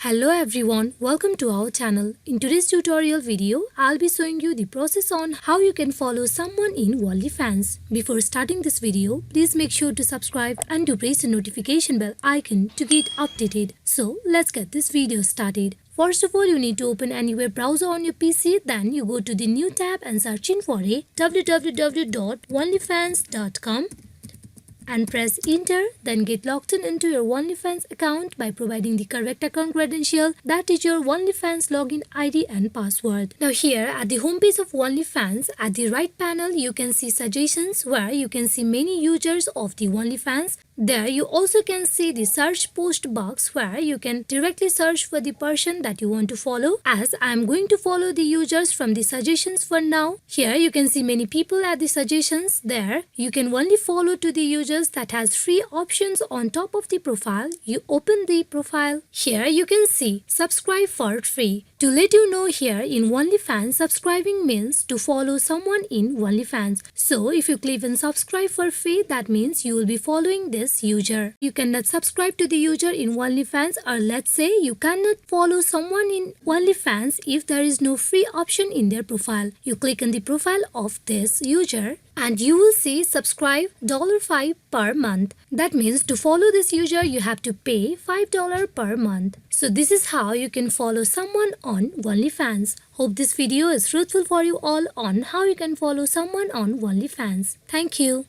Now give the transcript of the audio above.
Hello everyone, welcome to our channel. In today's tutorial video, I'll be showing you the process on how you can follow someone in OnlyFans. Before starting this video, please make sure to subscribe and to press the notification bell icon to get updated. So let's get this video started. First of all, you need to open any web browser on your PC, then you go to the new tab and searching for a www.onlyfans.com. and press enter, then get logged into your OnlyFans account by providing the correct account credential, that is your OnlyFans login ID and password. Now here at the homepage of OnlyFans, at the right panel you can see suggestions where you can see many users of the OnlyFans. There you also can see the search post box where you can directly search for the person that you want to follow. As I am going to follow the users from the suggestions for now. Here you can see many people at the suggestions. There you can only follow to the users that has free options on top of the profile. You open the profile. Here you can see subscribe for free. To let you know, here in OnlyFans, subscribing means to follow someone in OnlyFans. So if you click on subscribe for free, that means you will be following this user. You cannot subscribe to the user in OnlyFans, or let's say you cannot follow someone in OnlyFans if there is no free option in their profile. You click on the profile of this user and you will see subscribe $5 per month. That means to follow this user you have to pay $5 per month. So this is how you can follow someone on OnlyFans. Hope this video is fruitful for you all on how you can follow someone on OnlyFans. Thank you.